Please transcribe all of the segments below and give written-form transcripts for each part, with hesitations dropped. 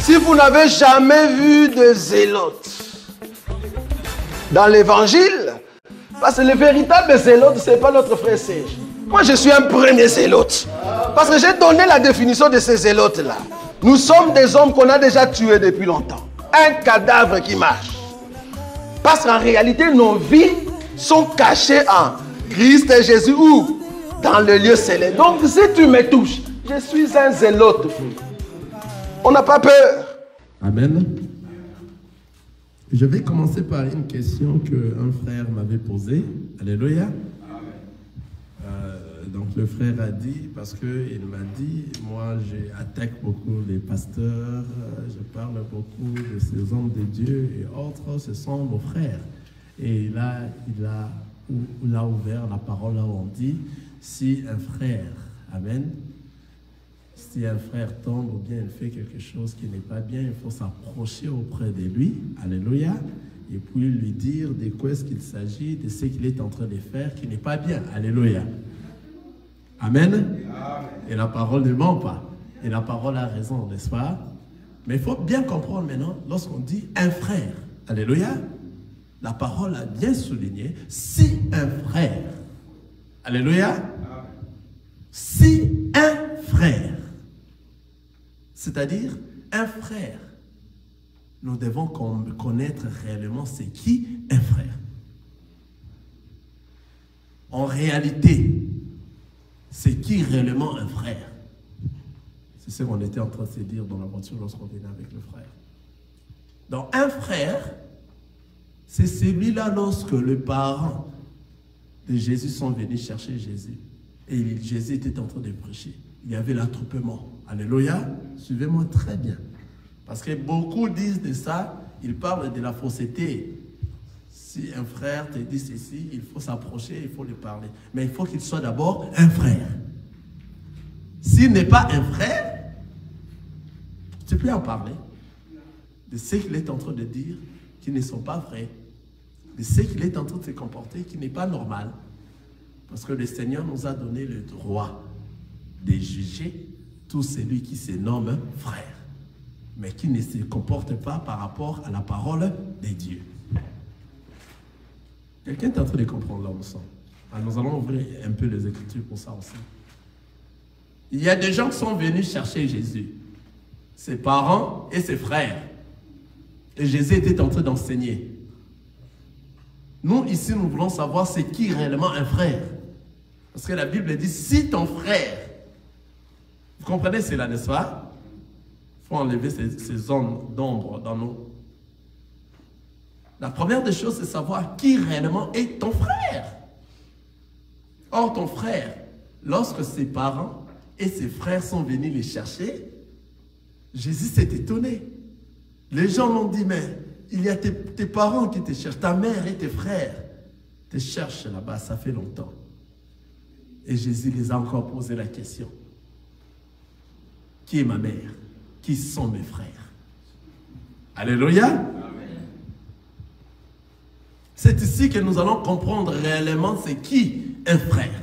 Si vous n'avez jamais vu de zélote dans l'évangile, parce que le véritable zélote, ce n'est pas notre frère Serge. Moi, je suis un premier zélote. Parce que j'ai donné la définition de ces zélotes-là. Nous sommes des hommes qu'on a déjà tués depuis longtemps. Un cadavre qui marche. Parce qu'en réalité, nos vies sont cachées en Christ et Jésus ou dans le lieu céleste. Donc, si tu me touches, je suis un zélote. On n'a pas peur. Amen. Je vais commencer par une question qu'un frère m'avait posée. Alléluia. Donc le frère a dit, parce qu'il m'a dit, moi j'attaque beaucoup les pasteurs, je parle beaucoup de ces hommes de Dieu et autres, ce sont nos frères. Et là, il a ouvert la parole là où on dit, si un frère, amen, si un frère tombe ou bien il fait quelque chose qui n'est pas bien, il faut s'approcher auprès de lui, alléluia, et puis lui dire de quoi est-ce qu'il s'agit, de ce qu'il est en train de faire qui n'est pas bien, alléluia. Amen. Amen. Et la parole ne ment pas. Et la parole a raison, n'est-ce pas? Mais il faut bien comprendre maintenant, lorsqu'on dit un frère, alléluia, la parole a bien souligné, si un frère, alléluia, amen. Si un frère, c'est-à-dire un frère, nous devons connaître réellement c'est qui un frère. En réalité, c'est qui réellement un frère? C'est ce qu'on était en train de se dire dans la voiture lorsqu'on venait avec le frère. Donc un frère, c'est celui-là lorsque les parents de Jésus sont venus chercher Jésus. Et Jésus était en train de prêcher. Il y avait l'attroupement. Alléluia. Suivez-moi très bien. Parce que beaucoup disent de ça, ils parlent de la fausseté. Si un frère te dit ceci, il faut s'approcher, il faut lui parler. Mais il faut qu'il soit d'abord un frère. S'il n'est pas un frère, tu peux en parler. De ce qu'il est en train de dire qui ne sont pas vrais. De ce qu'il est en train de se comporter qui n'est pas normal. Parce que le Seigneur nous a donné le droit de juger tout celui qui se nomme frère. Mais qui ne se comporte pas par rapport à la parole de Dieu. Quelqu'un est en train de comprendre là où nous sommes. Alors nous allons ouvrir un peu les Écritures pour ça aussi. Il y a des gens qui sont venus chercher Jésus. Ses parents et ses frères. Et Jésus était en train d'enseigner. Nous, ici, nous voulons savoir c'est qui réellement un frère. Parce que la Bible dit, si ton frère... Vous comprenez cela, n'est-ce pas? Il faut enlever ces zones d'ombre dans nous. La première des choses, c'est savoir qui réellement est ton frère. Or, ton frère, lorsque ses parents et ses frères sont venus les chercher, Jésus s'est étonné. Les gens l'ont dit, mais il y a tes parents qui te cherchent, ta mère et tes frères te cherchent là-bas, ça fait longtemps. Et Jésus les a encore posé la question. Qui est ma mère? Qui sont mes frères? Alléluia. C'est ici que nous allons comprendre réellement c'est qui un frère.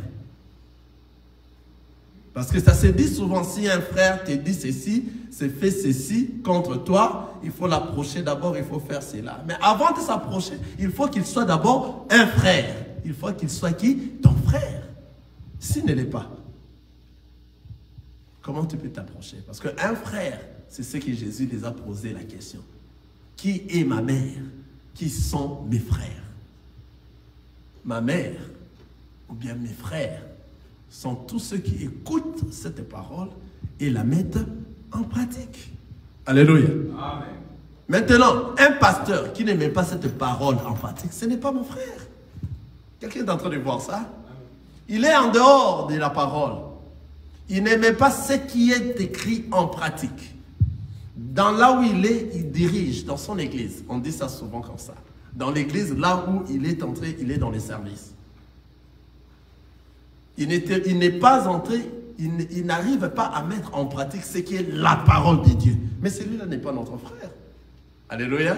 Parce que ça se dit souvent, si un frère te dit ceci, c'est fait ceci contre toi, il faut l'approcher d'abord, il faut faire cela. Mais avant de s'approcher, il faut qu'il soit d'abord un frère. Il faut qu'il soit qui? Ton frère. S'il ne l'est pas, comment tu peux t'approcher? Parce qu'un frère, c'est ce que Jésus les a posé la question. Qui est ma mère? Qui sont mes frères? Ma mère, ou bien mes frères, sont tous ceux qui écoutent cette parole et la mettent en pratique. Alléluia. Amen. Maintenant, un pasteur qui ne met pas cette parole en pratique, ce n'est pas mon frère. Quelqu'un est en train de voir ça? Il est en dehors de la parole. Il ne met pas ce qui est écrit en pratique. Dans là où il est, il dirige dans son église. On dit ça souvent comme ça. Dans l'église, là où il est entré, il est dans les services. Il n'est pas entré, il n'arrive pas à mettre en pratique ce qui est la parole de Dieu. Mais celui-là n'est pas notre frère. Alléluia.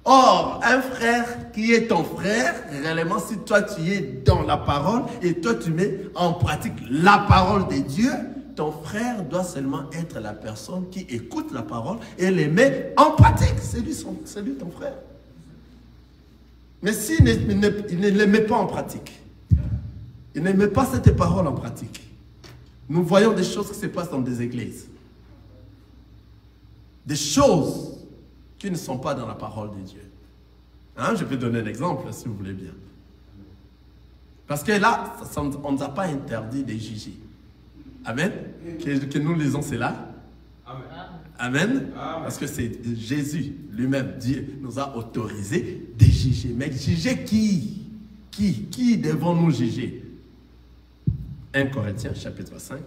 Or, un frère qui est ton frère, réellement, si toi tu es dans la parole et toi tu mets en pratique la parole de Dieu, ton frère doit seulement être la personne qui écoute la parole et les met en pratique. C'est lui ton frère. Mais s'il ne les met pas en pratique, il ne met pas cette parole en pratique, nous voyons des choses qui se passent dans des églises. Des choses qui ne sont pas dans la parole de Dieu. Hein, je peux donner un exemple si vous voulez bien. Parce que là, on ne nous a pas interdit de juger. Amen. Que nous lisons cela. Amen. Amen. Parce que c'est Jésus lui-même, Dieu nous a autorisé de juger. Mais juger qui? Qui devons-nous juger? 1 Corinthiens chapitre 5.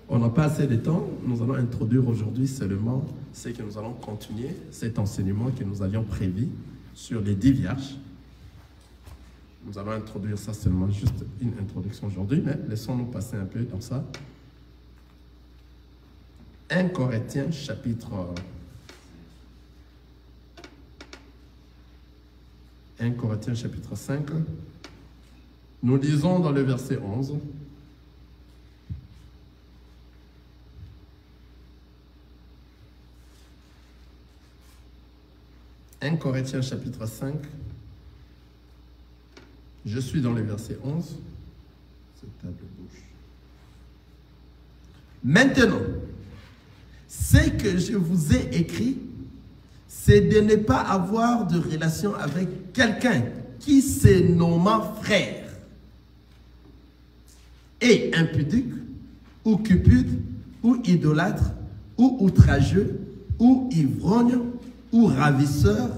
On n'a pas assez de temps, nous allons introduire aujourd'hui seulement ce que nous allons continuer, cet enseignement que nous avions prévu sur les 10 vierges. Nous allons introduire ça seulement, juste une introduction aujourd'hui, mais laissons-nous passer un peu dans ça. 1 Corinthiens chapitre 5. Nous lisons dans le verset 11. 1 Corinthiens chapitre 5, je suis dans le verset 11, cette table bouge. Maintenant, ce que je vous ai écrit, c'est de ne pas avoir de relation avec quelqu'un qui se nomme frère, et impudique, ou cupide, ou idolâtre, ou outrageux, ou ivrogne, ou ravisseur,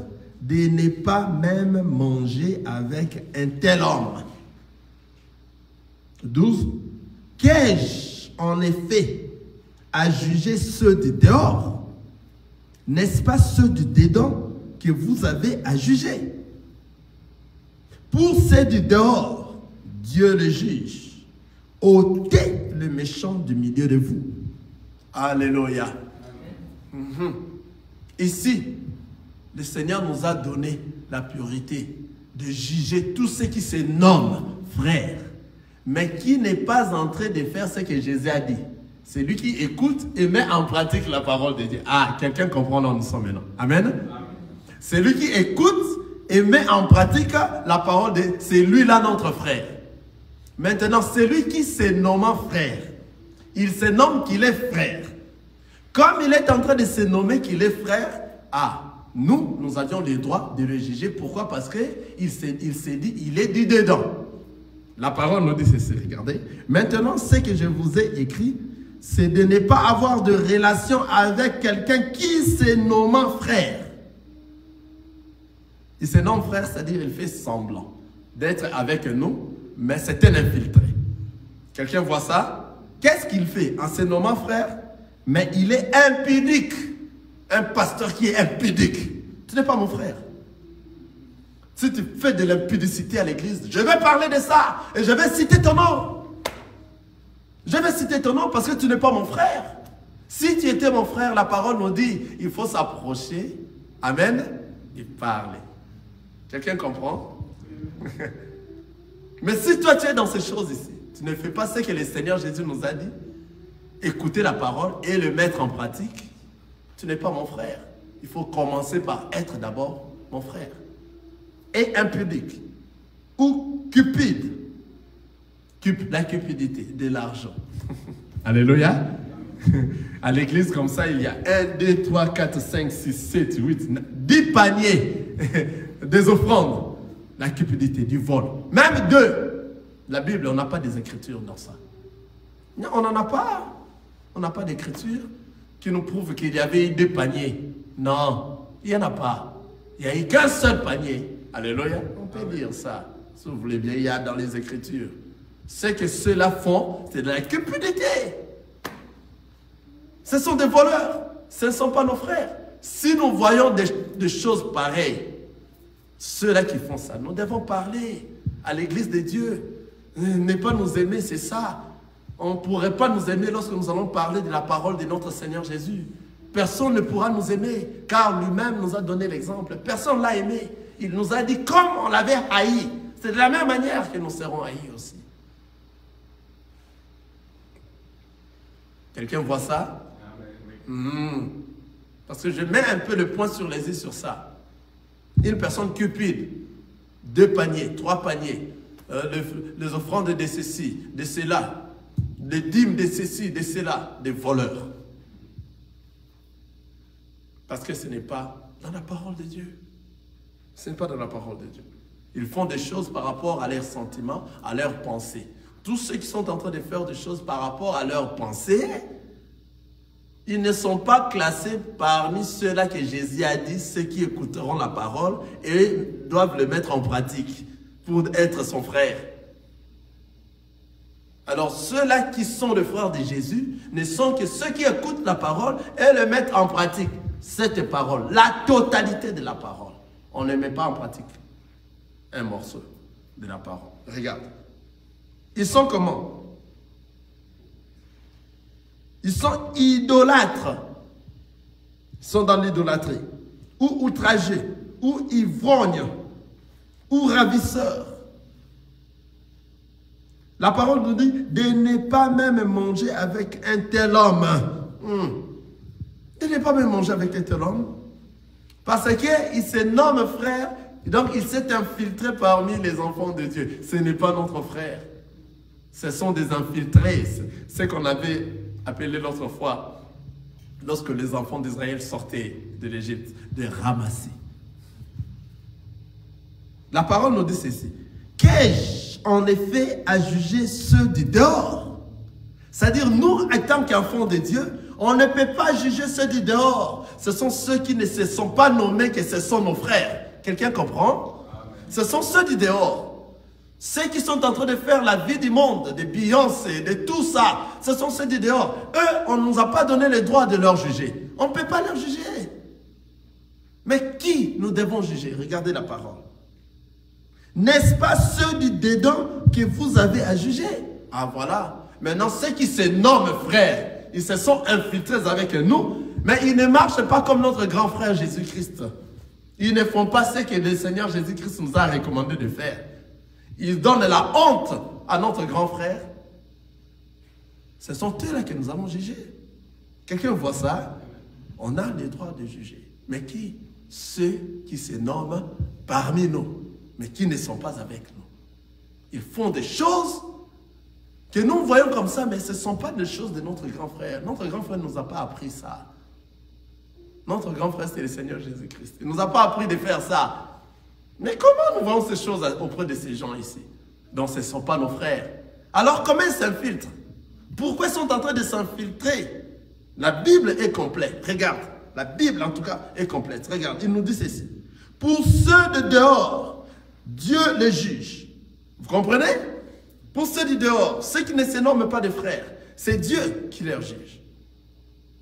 de ne pas même manger avec un tel homme. 12. Qu'ai-je en effet à juger ceux du dehors? N'est-ce pas ceux du dedans que vous avez à juger? Pour ceux du dehors, Dieu le juge. Ôtez le méchant du milieu de vous. Alléluia. Ici, le Seigneur nous a donné la priorité de juger tous ceux qui se nomment frères, mais qui n'est pas en train de faire ce que Jésus a dit. C'est lui qui écoute et met en pratique la parole de Dieu. Ah, quelqu'un comprend là où nous sommes maintenant. Amen. C'est lui qui écoute et met en pratique la parole de Dieu. C'est lui là notre frère. Maintenant, celui qui se nomme frère, il se nomme qu'il est frère. Comme il est en train de se nommer qu'il est frère, nous avions le droit de le juger. Pourquoi? Parce qu'il s'est dit, il est du dedans. La parole nous dit ceci, regardez. Maintenant, ce que je vous ai écrit, c'est de ne pas avoir de relation avec quelqu'un qui se nomme frère. Il se nomme frère, c'est-à-dire il fait semblant d'être avec nous, mais c'est un infiltré. Quelqu'un voit ça? Qu'est-ce qu'il fait en se nommant frère? Mais il est impudique. Un pasteur qui est impudique. Tu n'es pas mon frère. Si tu fais de l'impudicité à l'église, je vais parler de ça et je vais citer ton nom. Je vais citer ton nom parce que tu n'es pas mon frère. Si tu étais mon frère, la parole nous dit, il faut s'approcher, amen, et parler. Quelqu'un comprend? Mais si toi tu es dans ces choses ici, tu ne fais pas ce que le Seigneur Jésus nous a dit, écouter la parole et le mettre en pratique, tu n'es pas mon frère. Il faut commencer par être d'abord mon frère. Et impudique. Ou cupide. La cupidité, de l'argent. Alléluia. À l'église comme ça, il y a 1, 2, 3, 4, 5, 6, 7, 8, 10 paniers des offrandes. La cupidité, du vol. Même 2. La Bible, on n'a pas des écritures dans ça. Non, on n'en a pas. On n'a pas d'écriture qui nous prouve qu'il y avait eu 2 paniers. Non, il n'y en a pas. Il n'y a eu qu'un seul panier. Alléluia. On peut dire ça. Si vous voulez bien, il y a dans les Écritures. Ce que ceux-là font, c'est de la cupidité. Ce sont des voleurs. Ce ne sont pas nos frères. Si nous voyons des choses pareilles, ceux-là qui font ça, nous devons parler à l'église de Dieu. Ne pas nous aimer, c'est ça. On ne pourrait pas nous aimer lorsque nous allons parler de la parole de notre Seigneur Jésus. Personne ne pourra nous aimer, car lui-même nous a donné l'exemple. Personne ne l'a aimé. Il nous a dit comme on l'avait haï. C'est de la même manière que nous serons haïs aussi. Quelqu'un voit ça? Parce que je mets un peu le point sur les i sur ça. Une personne cupide, 2 paniers, 3 paniers, les offrandes de ceci, de cela, les dîmes de ceci, de cela, des voleurs. Parce que ce n'est pas dans la parole de Dieu. Ce n'est pas dans la parole de Dieu. Ils font des choses par rapport à leurs sentiments, à leurs pensées. Tous ceux qui sont en train de faire des choses par rapport à leurs pensées, ils ne sont pas classés parmi ceux-là que Jésus a dit, ceux qui écouteront la parole et doivent le mettre en pratique pour être son frère. Alors ceux-là qui sont les frères de Jésus ne sont que ceux qui écoutent la parole et le mettent en pratique. Cette parole, la totalité de la parole. On ne met pas en pratique un morceau de la parole. Regarde. Ils sont comment? Ils sont idolâtres. Ils sont dans l'idolâtrie. Ou outragés. Ou ivrognes. Ou ravisseurs. La parole nous dit de ne pas même manger avec un tel homme. De ne pas même manger avec un tel homme. Parce qu'il se nomme frère. Donc il s'est infiltré parmi les enfants de Dieu. Ce n'est pas notre frère. Ce sont des infiltrés. C'est ce qu'on avait appelé l'autre fois, lorsque les enfants d'Israël sortaient de l'Égypte, de ramasser. La parole nous dit ceci. Qu'ai-je en effet à juger ceux du dehors? C'est-à-dire, nous, en tant qu'enfants de Dieu, on ne peut pas juger ceux du dehors. Ce sont ceux qui ne se sont pas nommés que ce sont nos frères. Quelqu'un comprend? Ce sont ceux du dehors. Ceux qui sont en train de faire la vie du monde, de Beyoncé, de tout ça, ce sont ceux du dehors. Eux, on ne nous a pas donné le droit de leur juger. On ne peut pas leur juger. Mais qui nous devons juger? Regardez la parole. N'est-ce pas ceux du dedans que vous avez à juger? Ah voilà. Maintenant, ceux qui se nomment frères, ils se sont infiltrés avec nous, mais ils ne marchent pas comme notre grand frère Jésus-Christ. Ils ne font pas ce que le Seigneur Jésus-Christ nous a recommandé de faire. Ils donnent la honte à notre grand frère. Ce sont eux-là que nous allons juger. Quelqu'un voit ça? On a le droit de juger. Mais qui? Ceux qui se nomment parmi nous, mais qui ne sont pas avec nous. Ils font des choses que nous voyons comme ça, mais ce ne sont pas des choses de notre grand frère. Notre grand frère ne nous a pas appris ça. Notre grand frère, c'est le Seigneur Jésus-Christ. Il ne nous a pas appris de faire ça. Mais comment nous voyons ces choses auprès de ces gens ici? Donc ce ne sont pas nos frères. Alors comment ils s'infiltrent? Pourquoi ils sont en train de s'infiltrer? La Bible est complète. Regarde, la Bible en tout cas est complète. Regarde, il nous dit ceci. Pour ceux de dehors, Dieu les juge. Vous comprenez? Pour ceux du dehors, ceux qui ne se nomment pas de frères, c'est Dieu qui les juge.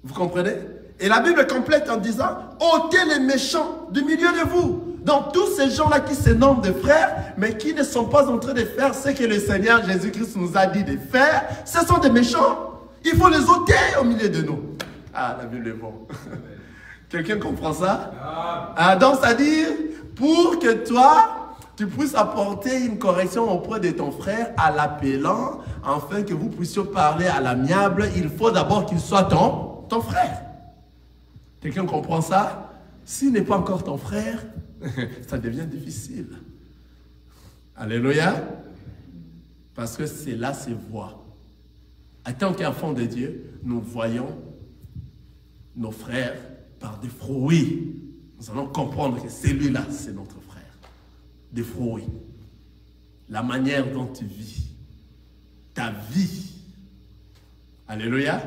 Vous comprenez? Et la Bible est complète en disant, ôtez les méchants du milieu de vous. Donc tous ces gens-là qui se nomment de frères, mais qui ne sont pas en train de faire ce que le Seigneur Jésus-Christ nous a dit de faire, ce sont des méchants. Il faut les ôter au milieu de nous. Ah, la Bible est bonne. Quelqu'un comprend ça? Ah, donc c'est-à-dire, pour que toi, tu puisses apporter une correction auprès de ton frère à l'appelant, afin que vous puissiez parler à l'amiable, il faut d'abord qu'il soit ton frère. Quelqu'un comprend ça? S'il n'est pas encore ton frère, ça devient difficile. Alléluia. Parce que c'est là se voit. En tant qu'enfants de Dieu, nous voyons nos frères par des fruits. Nous allons comprendre que celui-là, c'est notre frère. Des fruits. La manière dont tu vis. Ta vie. Alléluia.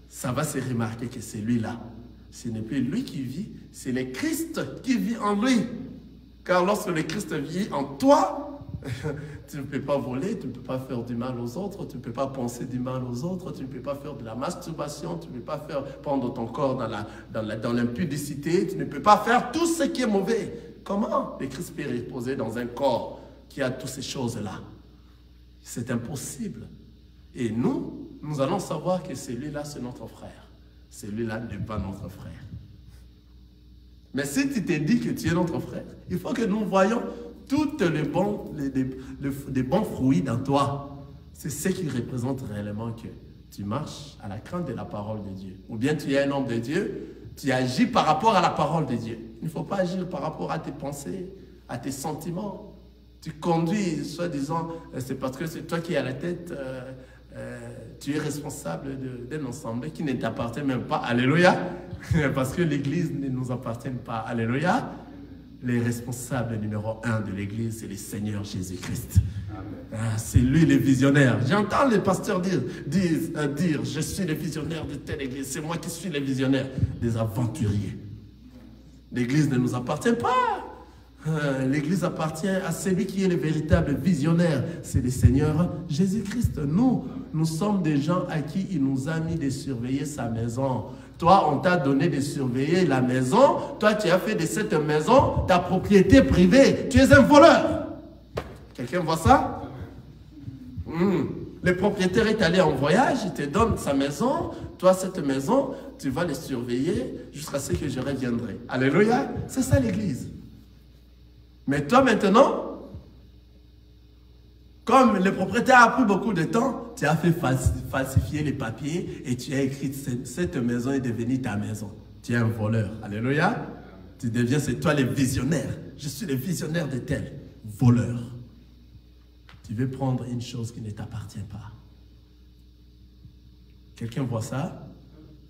Ça va se remarquer que celui-là, ce n'est plus lui qui vit, c'est le Christ qui vit en lui. Car lorsque le Christ vit en toi, tu ne peux pas voler, tu ne peux pas faire du mal aux autres, tu ne peux pas penser du mal aux autres, tu ne peux pas faire de la masturbation, tu ne peux pas faire prendre ton corps dans l'impudicité, tu ne peux pas faire tout ce qui est mauvais. Comment le Christ peut reposer dans un corps qui a toutes ces choses-là? C'est impossible. Et nous allons savoir que celui-là, c'est notre frère. Celui-là n'est pas notre frère. Mais si tu te dis que tu es notre frère, il faut que nous voyons tous les bons fruits dans toi, c'est ce qui représente réellement que tu marches à la crainte de la parole de Dieu. Ou bien tu es un homme de Dieu, tu agis par rapport à la parole de Dieu. Il ne faut pas agir par rapport à tes pensées, à tes sentiments. Tu conduis, soi-disant, c'est parce que c'est toi qui es à la tête, tu es responsable d'un ensemble qui ne t'appartient même pas. Alléluia. Parce que l'Église ne nous appartient pas. Alléluia. Les responsables numéro 1 de l'Église, c'est le Seigneur Jésus-Christ. C'est lui le visionnaire. J'entends les pasteurs dire, je suis le visionnaire de telle Église. C'est moi qui suis le visionnaire des aventuriers. L'Église ne nous appartient pas. L'Église appartient à celui qui est le véritable visionnaire. C'est le Seigneur Jésus-Christ. Nous sommes des gens à qui il nous a mis de surveiller sa maison. Toi, on t'a donné de surveiller la maison. Toi, tu as fait de cette maison ta propriété privée. Tu es un voleur. Quelqu'un voit ça? Le propriétaire est allé en voyage, il te donne sa maison. Toi, cette maison, tu vas les surveiller jusqu'à ce que je reviendrai. Alléluia. C'est ça l'Église. Mais toi, maintenant, comme le propriétaire a pris beaucoup de temps, tu as fait falsifier les papiers et tu as écrit cette maison est devenue ta maison. Tu es un voleur. Alléluia. Tu deviens, c'est toi le visionnaire. Je suis le visionnaire de tel. Voleur. Tu veux prendre une chose qui ne t'appartient pas. Quelqu'un voit ça?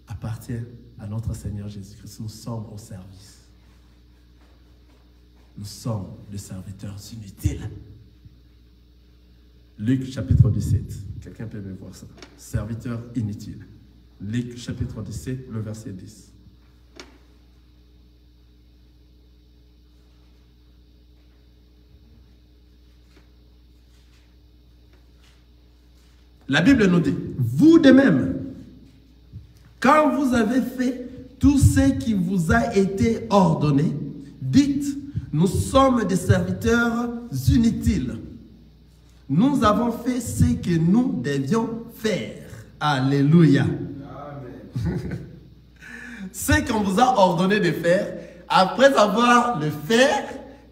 Appartient à notre Seigneur Jésus-Christ. Nous sommes au service. Nous sommes des serviteurs inutiles. Luc chapitre 17. Quelqu'un peut me voir ça. Serviteur inutile. Luc chapitre 17, le verset 10. La Bible nous dit, vous de même, quand vous avez fait tout ce qui vous a été ordonné, dites, nous sommes des serviteurs inutiles. Nous avons fait ce que nous devions faire. Alléluia. Amen. Ce qu'on vous a ordonné de faire, après avoir le fait,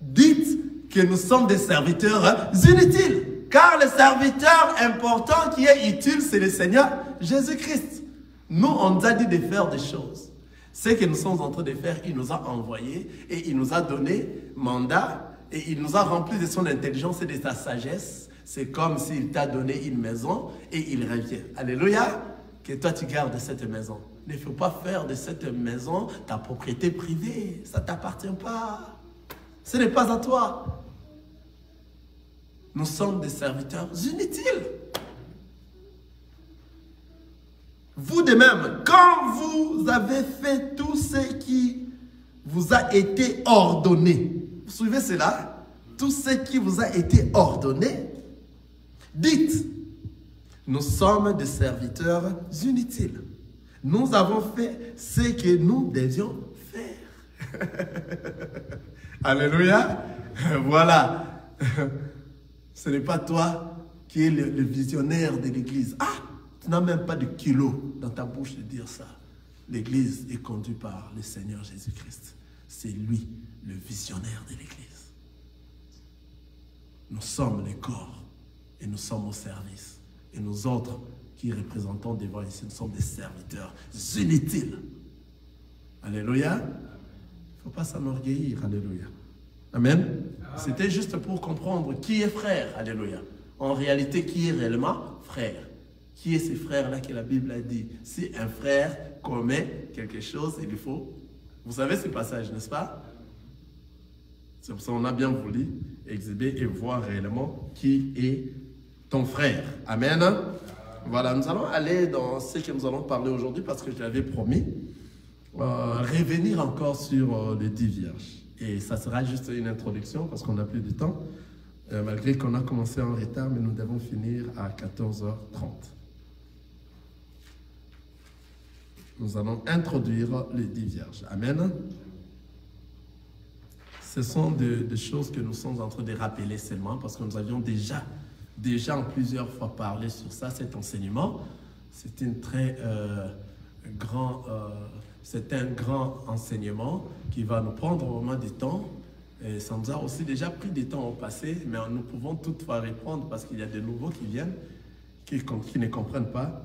dites que nous sommes des serviteurs inutiles. Car le serviteur important qui est utile, c'est le Seigneur Jésus-Christ. Nous, on nous a dit de faire des choses. Ce que nous sommes en train de faire, il nous a envoyés et il nous a donné mandat et il nous a rempli de son intelligence et de sa sagesse. C'est comme s'il t'a donné une maison et il revient. Alléluia. Que toi tu gardes cette maison. Il ne faut pas faire de cette maison ta propriété privée. Ça ne t'appartient pas. Ce n'est pas à toi. Nous sommes des serviteurs inutiles. Vous de même, quand vous avez fait tout ce qui vous a été ordonné, vous suivez cela? Tout ce qui vous a été ordonné, dites, nous sommes des serviteurs inutiles. Nous avons fait ce que nous devions faire. Alléluia. Voilà. Ce n'est pas toi qui es le visionnaire de l'Église. Ah, tu n'as même pas de kilo dans ta bouche de dire ça. L'Église est conduite par le Seigneur Jésus-Christ. C'est lui, le visionnaire de l'Église. Nous sommes les corps et nous sommes au service. Et nous autres qui représentons devant ici, nous sommes des serviteurs inutiles. Alléluia. Il ne faut pas s'enorgueillir. Alléluia. Amen. C'était juste pour comprendre qui est frère. Alléluia. En réalité, qui est réellement frère? Qui est ce frère-là que la Bible a dit? Si un frère commet quelque chose, il faut... Vous savez ce passage, n'est-ce pas? C'est pour ça qu'on a bien voulu exhiber et voir réellement qui est ton frère. Amen. Voilà, nous allons aller dans ce que nous allons parler aujourd'hui parce que je l'avais promis. Revenir encore sur les 10 vierges. Et ça sera juste une introduction parce qu'on n'a plus de temps. Malgré qu'on a commencé en retard, mais nous devons finir à 14h30. Nous allons introduire les 10 vierges. Amen. Ce sont des choses que nous sommes en train de rappeler seulement parce que nous avions déjà en plusieurs fois parlé sur ça, cet enseignement. C'est un grand enseignement qui va nous prendre au moment du temps Et ça nous a aussi déjà pris des temps au passé, mais nous pouvons toutefois répondre parce qu'il y a de nouveaux qui viennent, qui ne comprennent pas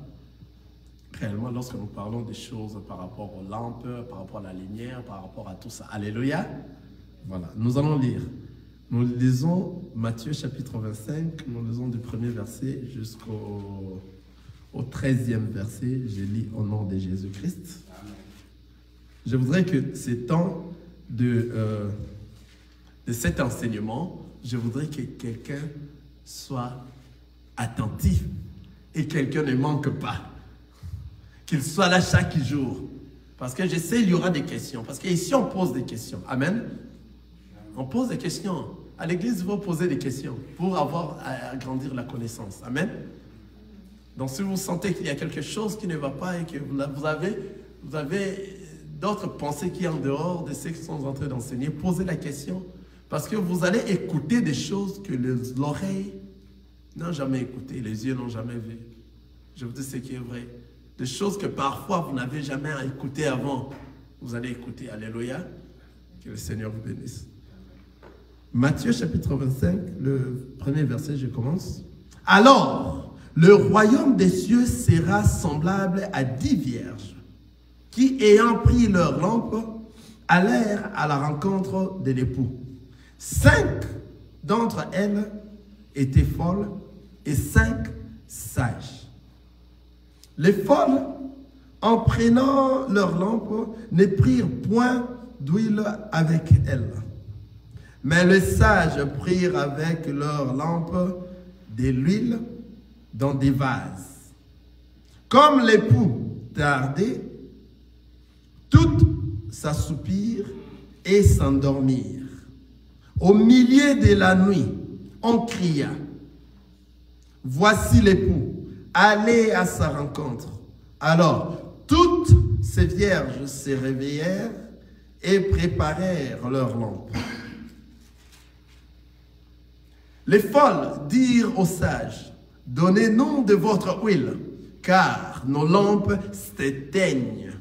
réellement lorsque nous parlons des choses par rapport aux lampes, par rapport à la lumière, par rapport à tout ça. Alléluia. Voilà, nous allons lire. Nous lisons Matthieu chapitre 25, nous lisons du premier verset jusqu'au 13e verset. Je lis au nom de Jésus-Christ. Je voudrais que ces temps de cet enseignement, je voudrais que quelqu'un soit attentif et quelqu'un ne manque pas. Qu'il soit là chaque jour. Parce que je sais, il y aura des questions. Parce qu'ici, on pose des questions. Amen. On pose des questions. À l'église, il faut poser des questions pour avoir à agrandir la connaissance. Amen. Donc, si vous sentez qu'il y a quelque chose qui ne va pas et que vous avez d'autres pensées qui sont en dehors de ceux qui sont en train d'enseigner, posez la question. Parce que vous allez écouter des choses que l'oreille n'a jamais écoutées, les yeux n'ont jamais vues. Je vous dis ce qui est vrai. Des choses que parfois vous n'avez jamais écoutées avant. Vous allez écouter. Alléluia. Que le Seigneur vous bénisse. Matthieu chapitre 25, le premier verset, je commence. Alors, le royaume des cieux sera semblable à 10 vierges qui, ayant pris leur lampe, allèrent à la rencontre de l'époux. 5 d'entre elles étaient folles et 5 sages. Les folles, en prenant leur lampe, ne prirent point d'huile avec elles. Mais les sages prirent avec leur lampe de l'huile dans des vases. Comme l'époux tardait, toutes s'assoupirent et s'endormirent. Au milieu de la nuit, on cria, « Voici l'époux, allez à sa rencontre. » Alors, toutes ces vierges se réveillèrent et préparèrent leurs lampes. Les folles dirent aux sages, « Donnez-nous de votre huile, car nos lampes s'éteignent. »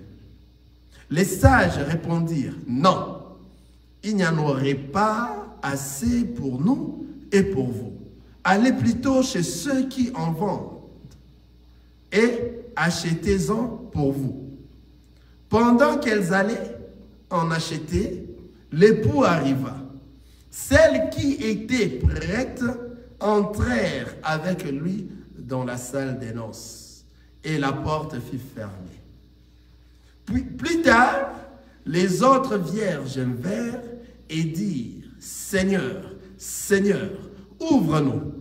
Les sages répondirent, « Non, il n'y en aurait pas assez pour nous et pour vous. Allez plutôt chez ceux qui en vendent et achetez-en pour vous. » Pendant qu'elles allaient en acheter, l'époux arriva. Celles qui étaient prêtes entrèrent avec lui dans la salle des noces et la porte fut fermée. Puis, plus tard, les autres vierges vinrent et dirent, « Seigneur, Seigneur, ouvre-nous. »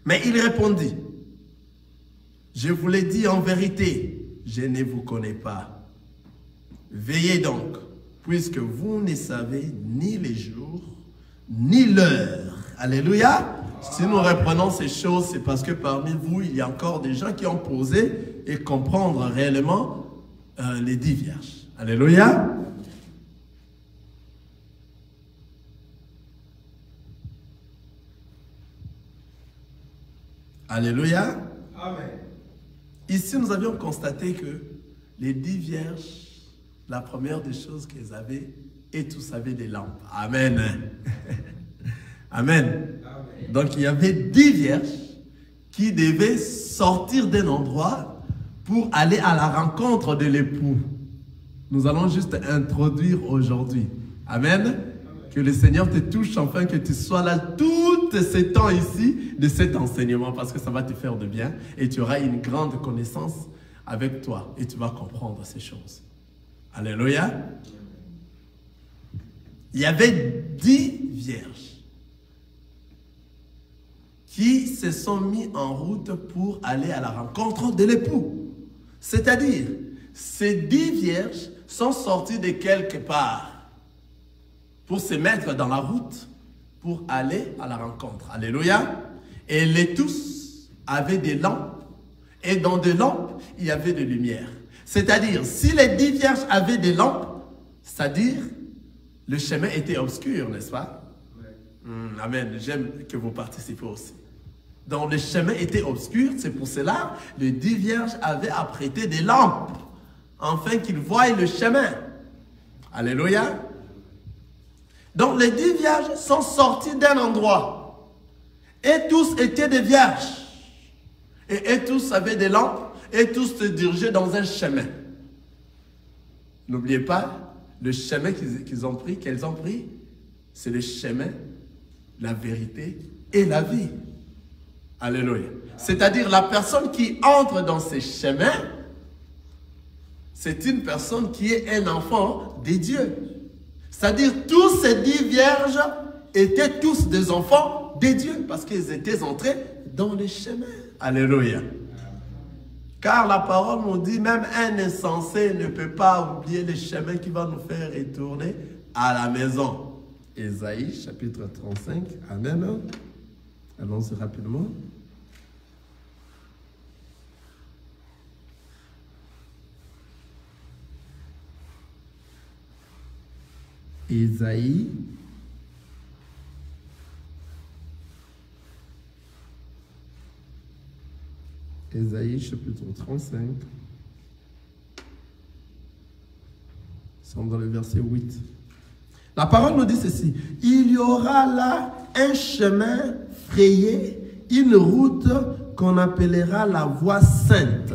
Mais il répondit, « Je vous l'ai dit en vérité, je ne vous connais pas. Veillez donc, puisque vous ne savez ni les jours, ni l'heure. » Alléluia. Si nous reprenons ces choses, c'est parce que parmi vous, il y a encore des gens qui ont posé et comprendre réellement les 10 vierges. Alléluia. Alléluia. Amen. Ici, nous avions constaté que les 10 vierges, la première des choses qu'elles avaient, et tous avaient des lampes. Amen. Amen. Amen. Donc, il y avait 10 vierges qui devaient sortir d'un endroit pour aller à la rencontre de l'époux. Nous allons juste introduire aujourd'hui. Amen. Amen. Que le Seigneur te touche, enfin que tu sois là tout ce temps ici de cet enseignement, parce que ça va te faire de bien et tu auras une grande connaissance avec toi et tu vas comprendre ces choses. Alléluia. Il y avait 10 vierges qui se sont mis en route pour aller à la rencontre de l'époux. C'est-à-dire, ces 10 vierges sont sorties de quelque part pour se mettre dans la route pour aller à la rencontre. Alléluia. Et les tous avaient des lampes. Et dans des lampes, il y avait de lumière. C'est-à-dire, si les 10 vierges avaient des lampes, c'est-à-dire, le chemin était obscur, n'est-ce pas? Amen. J'aime que vous participez aussi. Donc, le chemin était obscur. C'est pour cela que les 10 vierges avaient apprêté des lampes, afin qu'ils voient le chemin. Alléluia. Donc les 10 vierges sont sorties d'un endroit. Et tous étaient des vierges. Et tous avaient des lampes. Et tous se dirigeaient dans un chemin. N'oubliez pas, le chemin qu'elles ont pris, c'est le chemin, la vérité et la vie. Alléluia. C'est-à-dire la personne qui entre dans ces chemins, c'est une personne qui est un enfant des dieux. C'est-à-dire tous ces 10 vierges étaient tous des enfants des dieux parce qu'ils étaient entrés dans les chemins. Alléluia. Car la parole nous dit, même un insensé ne peut pas oublier les chemins qui vont nous faire retourner à la maison. Ésaïe, chapitre 35. Amen. Allons-y rapidement. Ésaïe. Ésaïe, chapitre 35. Nous sommes dans le verset 8. La parole nous dit ceci. Il y aura là un chemin frayé, une route qu'on appellera la voie sainte.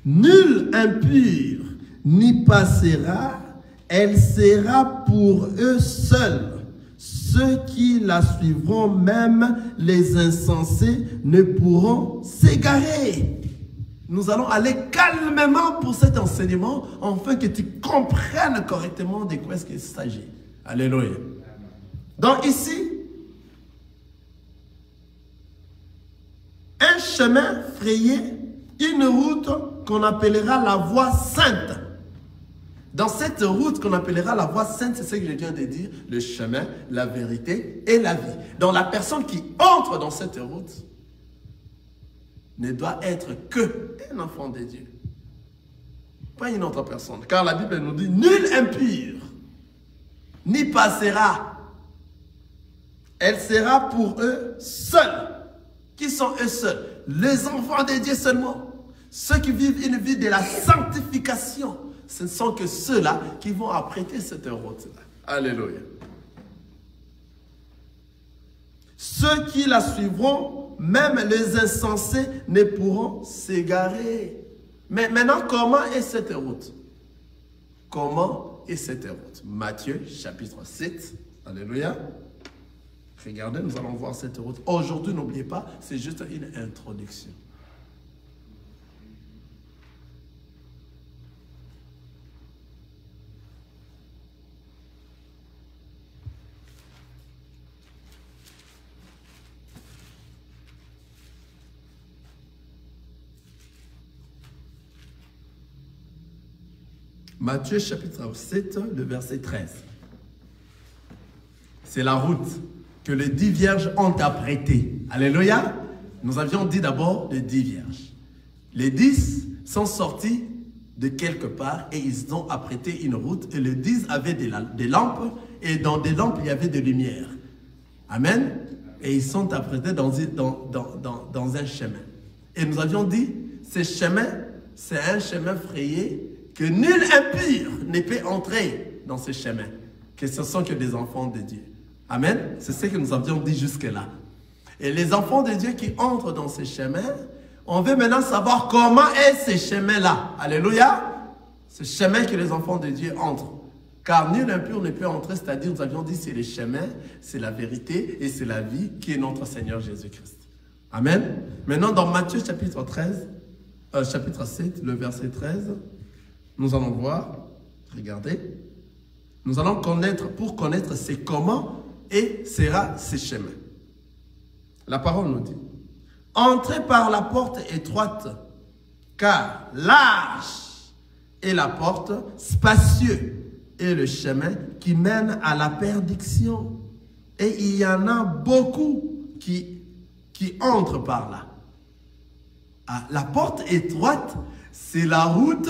Nul impur n'y passera, elle sera pour eux seuls. Ceux qui la suivront, même les insensés, ne pourront s'égarer. Nous allons aller calmement pour cet enseignement, afin que tu comprennes correctement de quoi est-ce qu'il s'agit. Alléluia. Donc ici, un chemin frayé, une route qu'on appellera la voie sainte. Dans cette route qu'on appellera la voie sainte, c'est ce que je viens de dire, le chemin, la vérité et la vie. Donc la personne qui entre dans cette route ne doit être que un enfant de Dieu. Pas une autre personne. Car la Bible nous dit, nul impur n'y passera. Elle sera pour eux seuls. Qui sont eux seuls? Les enfants de Dieu seulement. Ceux qui vivent une vie de la sanctification. Ce ne sont que ceux-là qui vont apprêter cette route-là. Alléluia. Ceux qui la suivront, même les insensés, ne pourront s'égarer. Mais maintenant, comment est cette route? Comment est cette route? Matthieu, chapitre 7. Alléluia. Regardez, nous allons voir cette route. Aujourd'hui, n'oubliez pas, c'est juste une introduction. Matthieu chapitre 7, le verset 13. C'est la route que les 10 vierges ont apprêtée. Alléluia. Nous avions dit d'abord les 10 vierges. Les 10 sont sortis de quelque part et ils ont apprêté une route. Et les 10 avaient des lampes et dans des lampes il y avait de lumière. Amen. Et ils sont apprêtés dans un chemin. Et nous avions dit, ce chemin, c'est un chemin frayé que nul impur ne peut entrer dans ce chemin, que ce sont que des enfants de Dieu. Amen. C'est ce que nous avions dit jusque-là. Et les enfants de Dieu qui entrent dans ce chemin, on veut maintenant savoir comment est ce chemin-là. Alléluia. Ce chemin que les enfants de Dieu entrent. Car nul impur ne peut entrer, c'est-à-dire, nous avions dit, c'est le chemin, c'est la vérité et c'est la vie qui est notre Seigneur Jésus-Christ. Amen. Maintenant, dans Matthieu chapitre 7, le verset 13, nous allons voir, regardez, nous allons connaître, pour connaître c'est comment et sera ce chemin. La parole nous dit, entrez par la porte étroite, car large est la porte, spacieux est le chemin qui mène à la perdition. Et il y en a beaucoup qui entrent par là. Ah, la porte étroite, c'est la route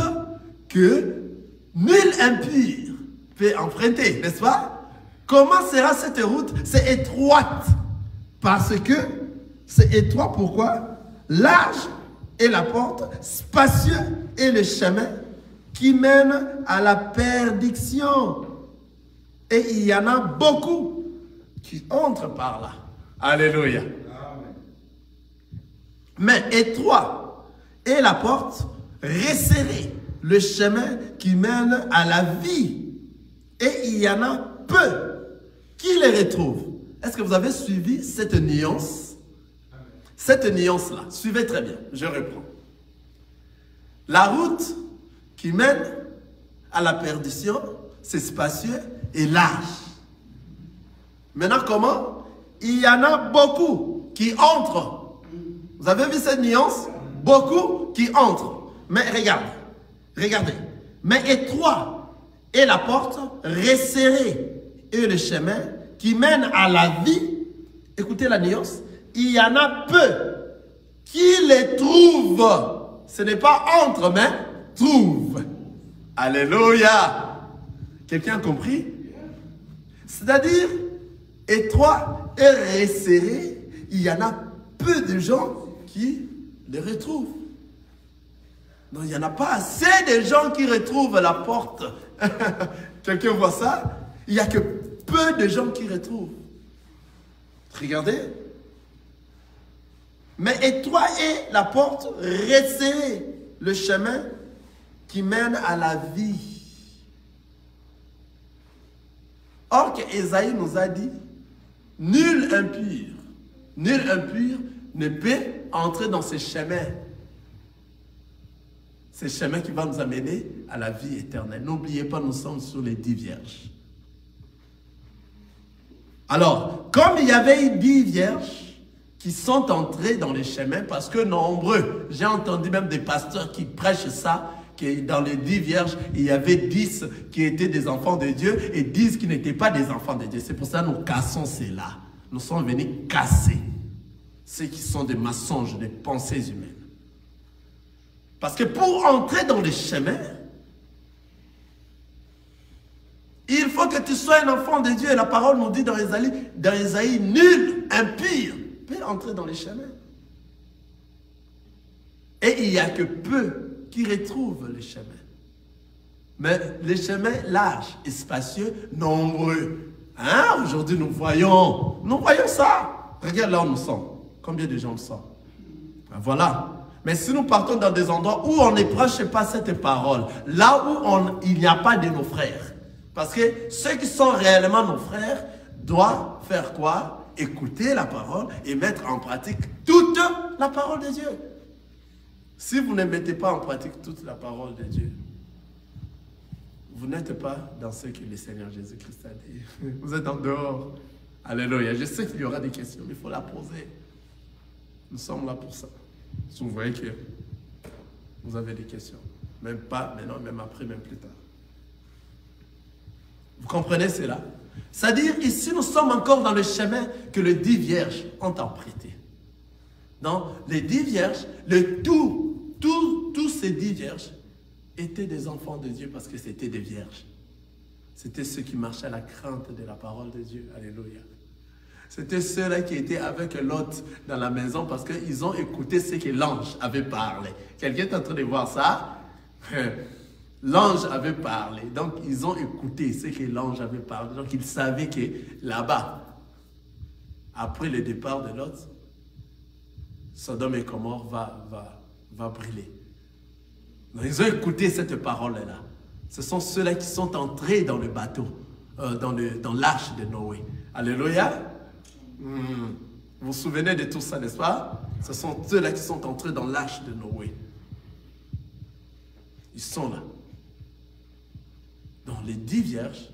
que nul impur peut emprunter, n'est-ce pas? Comment sera cette route? C'est étroite. Parce que c'est étroit, pourquoi? Large est la porte, spacieux est le chemin qui mène à la perdition. Et il y en a beaucoup qui entrent par là. Alléluia. Mais étroit est la porte, resserrée, le chemin qui mène à la vie. Et il y en a peu qui les retrouvent. Est-ce que vous avez suivi cette nuance? Cette nuance-là, suivez très bien, je reprends. La route qui mène à la perdition, c'est spacieux et large. Maintenant, comment? Il y en a beaucoup qui entrent. Vous avez vu cette nuance? Beaucoup qui entrent. Mais regardez. Mais étroit est la porte, resserrée est le chemin qui mène à la vie. Écoutez la nuance. Il y en a peu qui les trouvent. Ce n'est pas entre, mais trouve. Alléluia. Quelqu'un a compris? C'est-à-dire, étroit et resserré, il y en a peu de gens qui les retrouvent. Donc, il n'y en a pas assez de gens qui retrouvent la porte. Quelqu'un voit ça? Il n'y a que peu de gens qui retrouvent. Regardez. Mais étroit est la porte, resserrée, le chemin qui mène à la vie. Or que Ésaïe nous a dit, nul impur ne peut entrer dans ces chemins. Ces chemins qui vont nous amener à la vie éternelle. N'oubliez pas, nous sommes sur les 10 vierges. Alors, comme il y avait 10 vierges qui sont entrées dans les chemins, parce que nombreux, j'ai entendu même des pasteurs qui prêchent ça, que dans les 10 vierges, il y avait 10 qui étaient des enfants de Dieu et 10 qui n'étaient pas des enfants de Dieu. C'est pour ça que nous cassons cela. Nous sommes venus casser ceux qui sont des mensonges, des pensées humaines. Parce que pour entrer dans les chemins, il faut que tu sois un enfant de Dieu. Et la parole nous dit dans Ésaïe, nul impur peut entrer dans les chemins. Et il n'y a que peu qui retrouvent les chemins. Mais les chemins larges et spacieux, nombreux. Hein? Aujourd'hui, nous voyons ça. Regarde là où nous sommes. Combien de gens nous sommes? Ben voilà. Mais si nous partons dans des endroits où on ne prêche pas cette parole, là où il n'y a pas de nos frères, parce que ceux qui sont réellement nos frères doivent faire quoi? Écouter la parole et mettre en pratique toute la parole de Dieu. Si vous ne mettez pas en pratique toute la parole de Dieu, vous n'êtes pas dans ce que le Seigneur Jésus-Christ a dit. Vous êtes en dehors. Alléluia. Je sais qu'il y aura des questions, mais il faut la poser. Nous sommes là pour ça. Si vous voyez que vous avez des questions, même pas maintenant, même après, même plus tard. Vous comprenez cela? C'est-à-dire, ici, nous sommes encore dans le chemin que les 10 vierges ont emprunté. Donc, les 10 vierges, tous ces 10 vierges étaient des enfants de Dieu parce que c'était des vierges. C'était ceux qui marchaient à la crainte de la parole de Dieu. Alléluia. C'était ceux-là qui étaient avec Lot dans la maison parce qu'ils ont écouté ce que l'ange avait parlé. Quelqu'un est en train de voir ça? L'ange avait parlé. Donc, ils ont écouté ce que l'ange avait parlé. Donc, ils savaient que là-bas, après le départ de Lot, Sodome et Gomorrhe va brûler. Donc, ils ont écouté cette parole-là. Ce sont ceux-là qui sont entrés dans le bateau, dans l'arche de Noé. Alléluia. Vous vous souvenez de tout ça, n'est-ce pas? Ce sont ceux-là qui sont entrés dans l'arche de Noé. Ils sont là. Donc les 10 vierges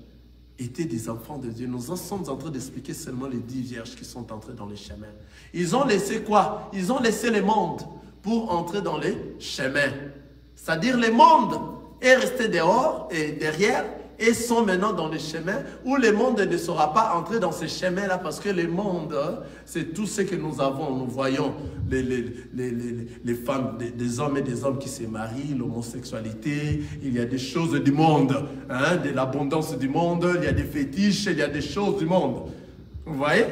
étaient des enfants de Dieu. Nous sommes en train d'expliquer seulement les 10 vierges qui sont entrées dans les chemins. Ils ont laissé quoi? Ils ont laissé le monde pour entrer dans les chemins. C'est-à-dire le monde est resté dehors et derrière et sont maintenant dans les chemins où le monde ne sera pas entré dans ces chemins-là parce que le monde, c'est tout ce que nous avons. Nous voyons les femmes, des hommes et des hommes qui se marient, l'homosexualité, il y a des choses du monde, hein, de l'abondance du monde, il y a des fétiches, il y a des choses du monde. Vous voyez?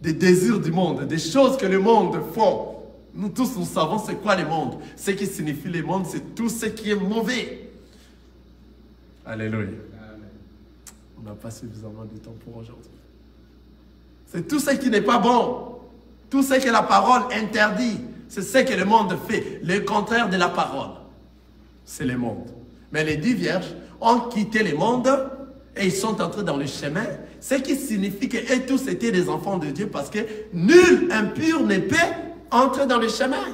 Des désirs du monde, des choses que le monde font. Nous tous, nous savons c'est quoi le monde. Ce qui signifie le monde, c'est tout ce qui est mauvais. Alléluia. n'a pas suffisamment de temps pour aujourd'hui. C'est tout ce qui n'est pas bon. Tout ce que la parole interdit. C'est ce que le monde fait. Le contraire de la parole. C'est le monde. Mais les 10 vierges ont quitté le monde et ils sont entrés dans le chemin. Ce qui signifie qu'eux tous étaient des enfants de Dieu parce que nul impur ne peut entrer dans le chemin.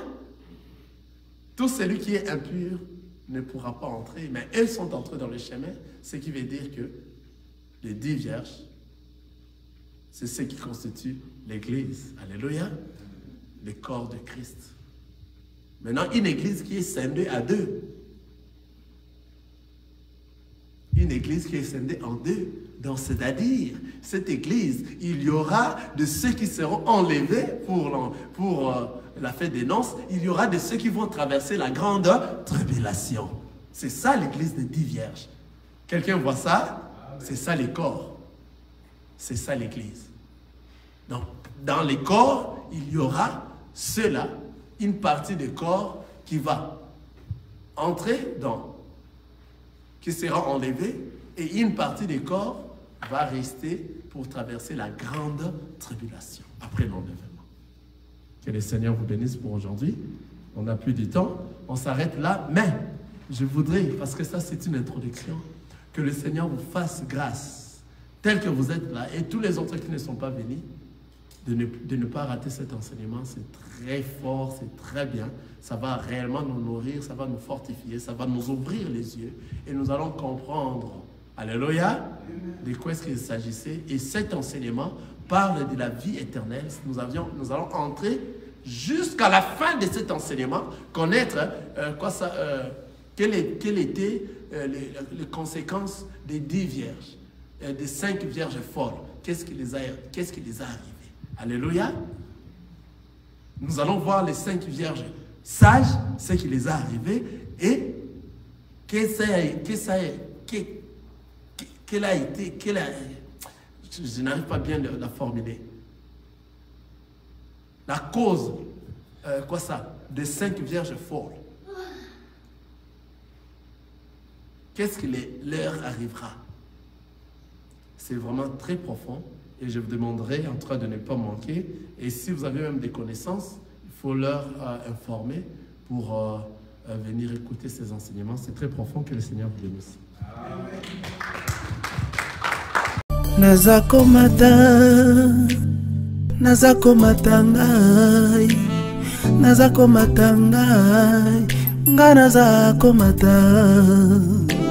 Tout celui qui est impur ne pourra pas entrer, mais elles sont entrées dans le chemin, ce qui veut dire que les 10 vierges, c'est ce qui constitue l'Église. Alléluia. Le corps de Christ. Maintenant, une Église qui est scindée à 2. Une Église qui est scindée en 2. Donc, c'est-à-dire, cette Église, il y aura de ceux qui seront enlevés pour la fête des noces, il y aura de ceux qui vont traverser la grande tribulation. C'est ça l'Église des 10 vierges. Quelqu'un voit ça? C'est ça les corps. C'est ça l'Église. Donc, dans les corps, il y aura ceux-là, une partie des corps qui va entrer dans, qui sera enlevée, et une partie des corps va rester pour traverser la grande tribulation après l'enlèvement. Que le Seigneur vous bénisse pour aujourd'hui. On n'a plus de temps, on s'arrête là, mais je voudrais, parce que ça c'est une introduction, que le Seigneur vous fasse grâce, tel que vous êtes là, et tous les autres qui ne sont pas venus, de ne pas rater cet enseignement. C'est très fort, c'est très bien. Ça va réellement nous nourrir, ça va nous fortifier, ça va nous ouvrir les yeux, et nous allons comprendre, alléluia, de quoi est-ce qu'il s'agissait. Et cet enseignement parle de la vie éternelle. Nous allons entrer jusqu'à la fin de cet enseignement, connaître quelles étaient les conséquences des 10 vierges, des 5 vierges folles. Qu'est-ce qui les a arrivé? Alléluia. Nous allons voir les 5 vierges sages, ce qui les a arrivés, et quelle a été, je n'arrive pas bien à la formuler. La cause, des 5 vierges folles. Qu'est-ce qui leur arrivera? C'est vraiment très profond, et je vous demanderai en train de ne pas manquer. Et si vous avez même des connaissances, il faut leur informer pour venir écouter ces enseignements. C'est très profond. Que le Seigneur vous bénisse. Amen. Nazako matangai, nga nazako matangai.